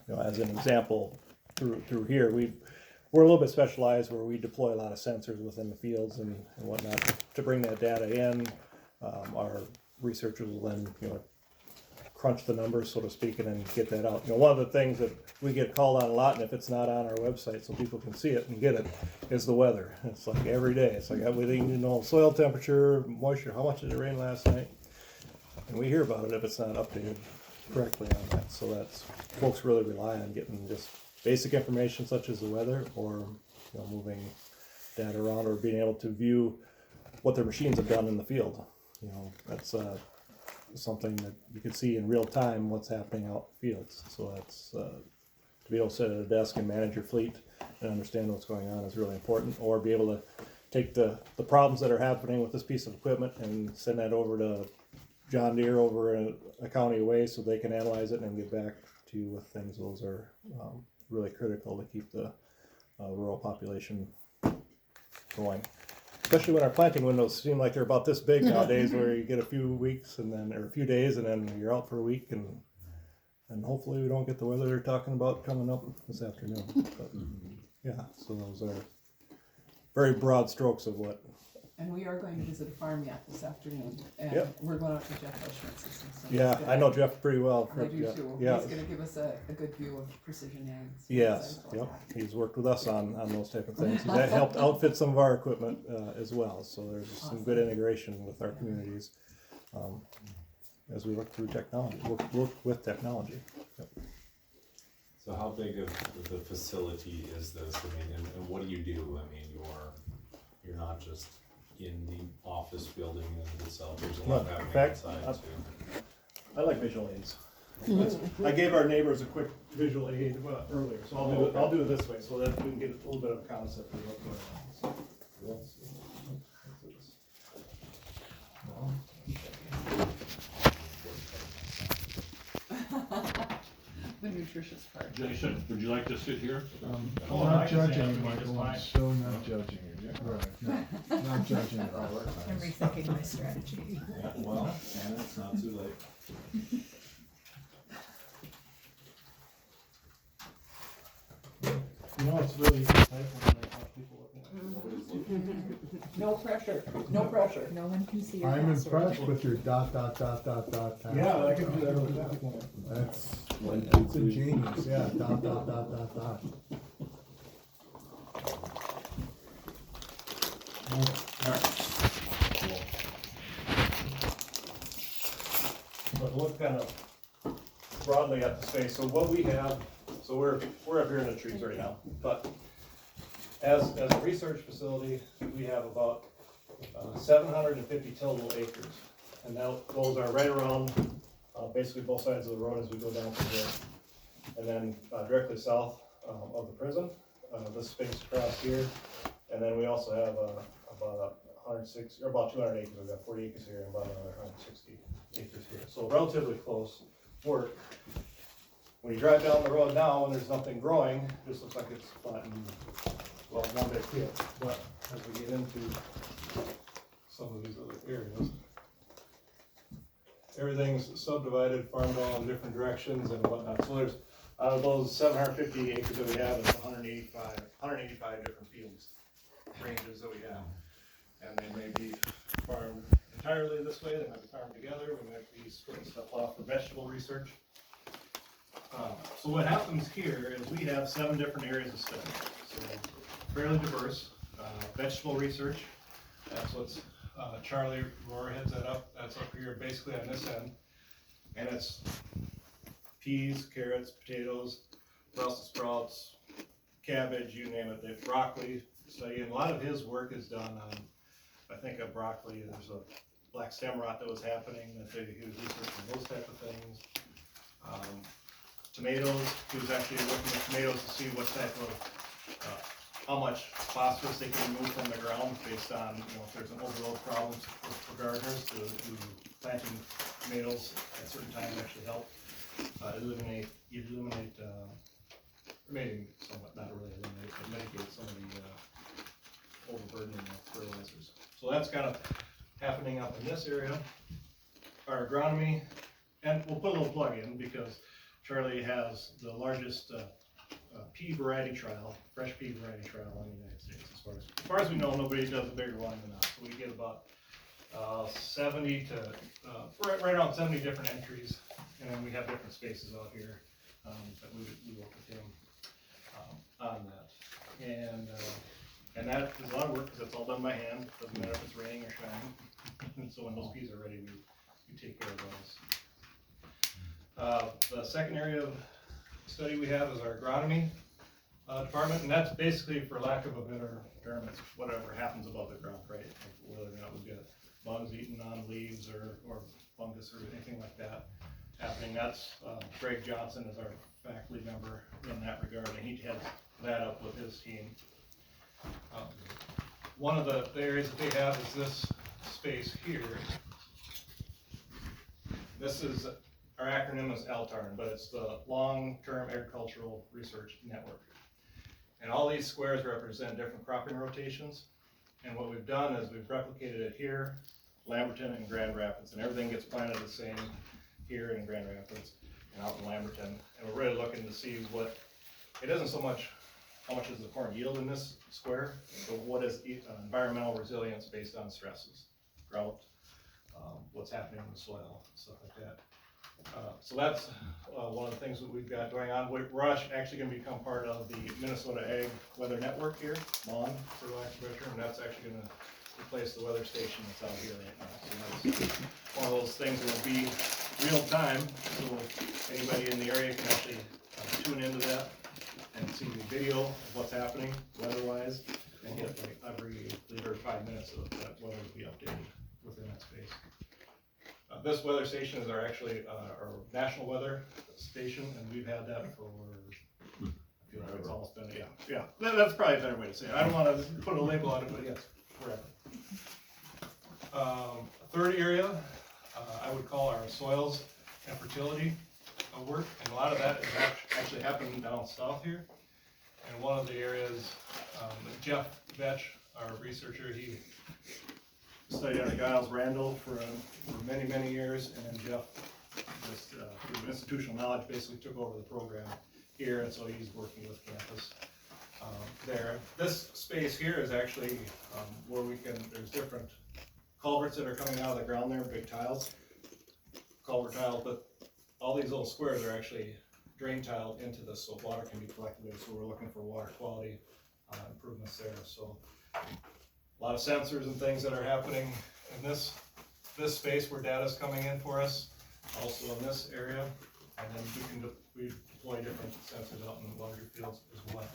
as an example, through here, we're a little bit specialized where we deploy a lot of sensors within the fields and whatnot to bring that data in. Our researchers will then, crunch the numbers, so to speak, and then get that out. One of the things that we get called on a lot, and if it's not on our website so people can see it and get it, is the weather. It's like every day. It's like everything, soil temperature, moisture, how much did it rain last night? And we hear about it if it's not updated correctly on that. So that's, folks really rely on getting just basic information such as the weather, or moving data around, or being able to view what their machines have done in the field. That's something that you can see in real time what's happening out in fields. So that's to be able to sit at a desk and manage your fleet and understand what's going on is really important. Or be able to take the problems that are happening with this piece of equipment and send that over to John Deere over a county away so they can analyze it and get back to you with things. Those are really critical to keep the rural population going. Especially when our planting windows seem like they're about this big nowadays, where you get a few weeks and then, or a few days, and then you're out for a week, and hopefully we don't get the weather they're talking about coming up this afternoon. But yeah, so those are very broad strokes of what. And we are going to visit a farm yet this afternoon, and we're going out to Jeff Bushman's system. So yeah, I know Jeff pretty well. I do too. Yeah. He's going to give us a good view of precision ag. Yes, yep. He's worked with us on those type of things. That helped outfit some of our equipment as well. So there's some good integration with our communities as we work through technology, work with technology. Yep. So how big of the facility is this? I mean, and what do you do? I mean, you're not just in the office building itself. There's a lot happening inside too. I like visual aids. I gave our neighbors a quick visual aid earlier, so I'll do it this way so that we can get a little bit of a concept of what's going on. The nutritious part. Jason, would you like to sit here? I'm not judging you, Michael. I'm so not judging you. Right, no, not judging at all. I'm rethinking my strategy. Yeah, well, and it's not too late. It's really tight when I watch people looking at No pressure. No pressure. No one can see your I'm password. impressed with your dot. Yeah, I can do that really fast. That's a genius, yeah, dot. But look kind of broadly at the space. So what we have, so we're up here in the trees right now, but as a research facility, we have about 750 tillable acres, and now those are right around basically both sides of the road as we go down to there, and then directly south of the prison, this space across here, and then we also have about 160 or about 200 acres. We've got 40 acres here and about another 160 acres here, so relatively close work. When you drive down the road now and there's nothing growing, it just looks like it's flat and, well, one big field. But as we get into some of these other areas, everything's subdivided, farmed all in different directions and whatnot. So there's, out of those 750 acres that we have, it's 185 different fields, ranges that we have. And they may be farmed entirely this way, they might be farmed together, we might be splitting stuff off for vegetable research. So what happens here is we have 7 different areas of study, so fairly diverse. Vegetable research, that's what's Charlie Rohr heads that up. That's up here basically on this end, and it's peas, carrots, potatoes, Brussels sprouts, cabbage, you name it. They have broccoli study, and a lot of his work is done on, I think, of broccoli. There's a black stem rot that was happening that he was researching those type of things. Tomatoes, he was actually looking at tomatoes to see what type of, how much phosphorus they can remove from the ground based on, if there's an overload problem for gardeners to planting tomatoes at certain times actually help eliminate, maybe somewhat, not really eliminate, but mitigate some of the overburdening of fertilizers. So that's kind of happening up in this area. Our agronomy, and we'll put a little plug in because Charlie has the largest pea variety trial, fresh pea variety trial in the United States. As far as we know, nobody does a bigger one than us. So we get about 70 to right around 70 different entries, and then we have different spaces out here that we work with him on that. And that is a lot of work because it's all done by hand. Doesn't matter if it's raining or shining. And so when those peas are ready, we take care of those. The second area of study we have is our agronomy department, and that's basically, for lack of a better term, it's whatever happens above the ground, right? Like whether or not we get bugs eating on leaves or fungus or anything like that happening. That's Greg Johnson is our faculty member in that regard, and he heads that up with his team. One of the areas that they have is this space here. This is, our acronym is LTARN, but it's the Long-Term Agricultural Research Network. And all these squares represent different cropping rotations. And what we've done is we've replicated it here, Lamberton and Grand Rapids, and everything gets planted the same here in Grand Rapids and out in Lamberton. And we're really looking to see what, it isn't so much how much is the corn yield in this square, but what is environmental resilience based on stresses, drought, what's happening in the soil, stuff like that. So that's one of the things that we've got going on. We're actually going to become part of the Minnesota Ag Weather Network here, MON, for lack of a better term, and that's actually going to replace the weather station that's out here right now. So that's one of those things that will be real time, so anybody in the area can actually tune into that and see the video of what's happening weather-wise, and get like every 3 or 5 minutes of that weather to be updated within that space. This weather station is our national weather station, and we've had that for, I feel like it's almost been, yeah. That's probably a better way to say it. I don't want to put a label on it, but yes, forever. Third area, I would call our soils and fertility work, and a lot of that is actually happening down south here. And one of the areas, Jeff Vetch, our researcher, he studied under Giles Randall for many, many years, and then Jeff, just through institutional knowledge, basically took over the program here, and so he's working with campus there. This space here is actually where there's different culverts that are coming out of the ground there, big tiles, culvert tiles, but all these little squares are actually drain tiled into this, so water can be collected there, so we're looking for water quality improvements there. So a lot of sensors and things that are happening in this space where data is coming in for us, also in this area, and then we deploy different sensors out in larger fields as well.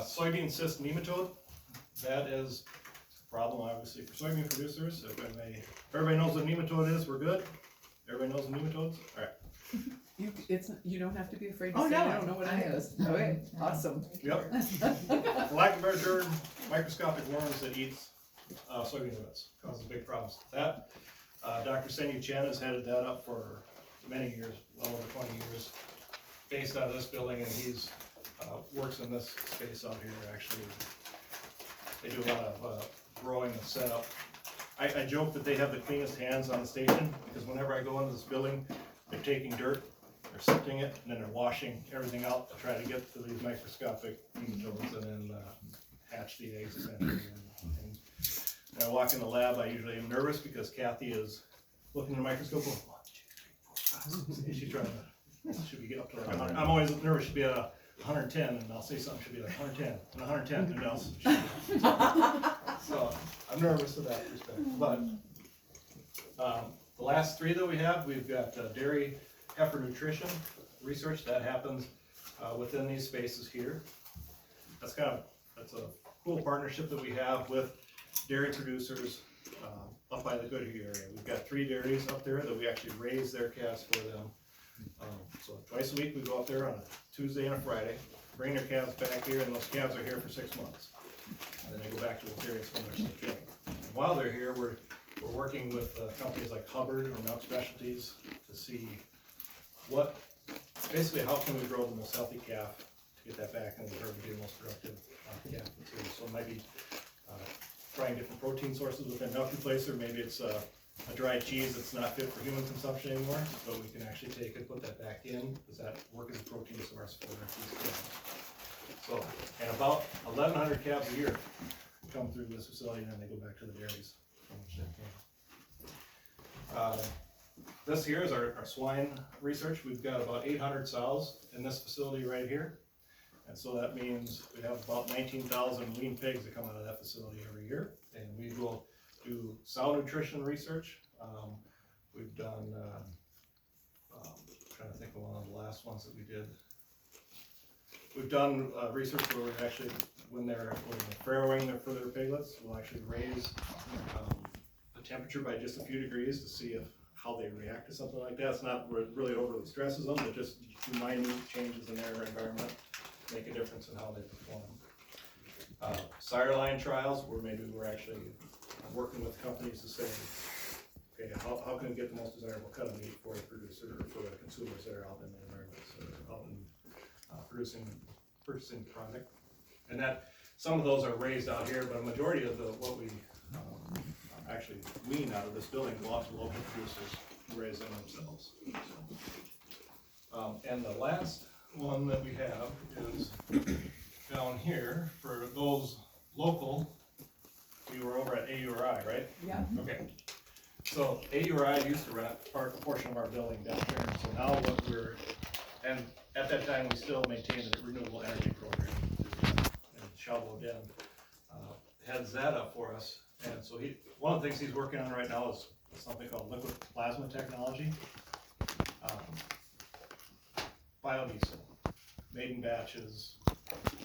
Soybean cyst nematode, that is a problem obviously for soybean producers. If everybody knows what nematode is, we're good. Everybody knows the nematodes? All right. You don't have to be afraid to Oh, say, no, I don't know what it is. Okay, awesome. Yep. For lack of a better term, microscopic worms that eat soybean roots causes big problems with that. Dr. Senyu Chen has headed that up for many years, well over 20 years, based out of this building, and he's works in this space out here. Actually, they do a lot of growing and setup. I joke that they have the cleanest hands on the station, because whenever I go into this building, they're taking dirt, they're sifting it, and then they're washing everything out to try to get to these microscopic nematodes and then hatch the eggs essentially. And when I walk in the lab, I usually am nervous because Kathy is looking in the microscope going, 1, 2, 3, 4, 5, 6. She's trying to, should we get up to like 100? I'm always nervous she'll be at 110, and I'll say something, she'll be like 110, and 110, and else. So I'm nervous to that respect. But the last 3 that we have, we've got dairy heifer nutrition research that happens within these spaces here. That's a cool partnership that we have with dairy producers up by the Goodhue area. We've got 3 dairies up there that we actually raise their calves for them. So twice a week we go up there on a Tuesday and a Friday, bring their calves back here, and those calves are here for 6 months. And then they go back to those areas when they're still killing. And while they're here, we're working with companies like Hubbard or Milk Specialties to see basically how can we grow the most healthy calf to get that back into the herd and be the most productive calf. So it might be trying different protein sources within milk replacer. Maybe it's a dried cheese that's not fit for human consumption anymore, but we can actually take it, put that back in, does that work as a protein source for our cheese? So, and about 1,100 calves a year come through this facility, and then they go back to the dairies from which they came. This here is our swine research. We've got about 800 sows in this facility right here. And so that means we have about 19,000 lean pigs that come out of that facility every year. And we will do sow nutrition research. We've done, trying to think of one of the last ones that we did. We've done research where we've actually, when they're farrowing for their piglets, we'll actually raise the temperature by just a few degrees to see how they react to something like that. It's not really overly stresses them, but just minute changes in their environment make a difference in how they perform. Sire line trials, where maybe we're actually working with companies to say, okay, how can we get the most desirable cut of meat for the producer or for the consumers that are out in the environment, so they're out in purchasing the product. And that some of those are raised out here, but a majority of what we actually wean out of this building go out to local producers who raise them themselves. And the last one that we have is down here for those local. We were over at AURI, right? Yeah. Okay. So AURI used to rent a portion of our building down here. So now what and at that time we still maintained a renewable energy program. And Shalbo Den heads that up for us. And so one of the things he's working on right now is something called liquid plasma technology. Biodiesel, made in batches,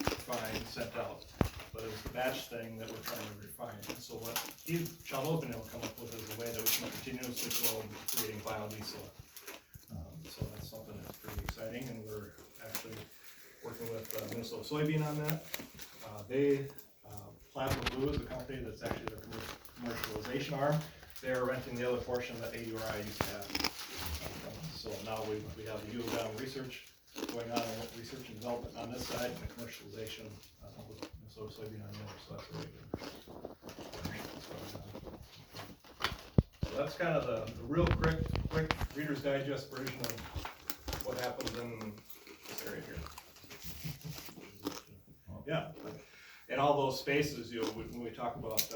refined, sent out. But it's the batch thing that we're trying to refine. And so what Shalbo's been able to come up with is a way that we can continuously grow creating biodiesel. So that's something that's pretty exciting, and we're actually working with Minnesota Soybean on that. Plasma Blue is a company that's actually their commercialization arm. They're renting the other portion that AURI used to have. So now we have the down research going on, research and development on this side, and the commercialization with Minnesota Soybean on the other. So that's really good. So that's kind of the real quick Reader's Digest version of what happens in this area here. Yeah, and all those spaces, when we talk about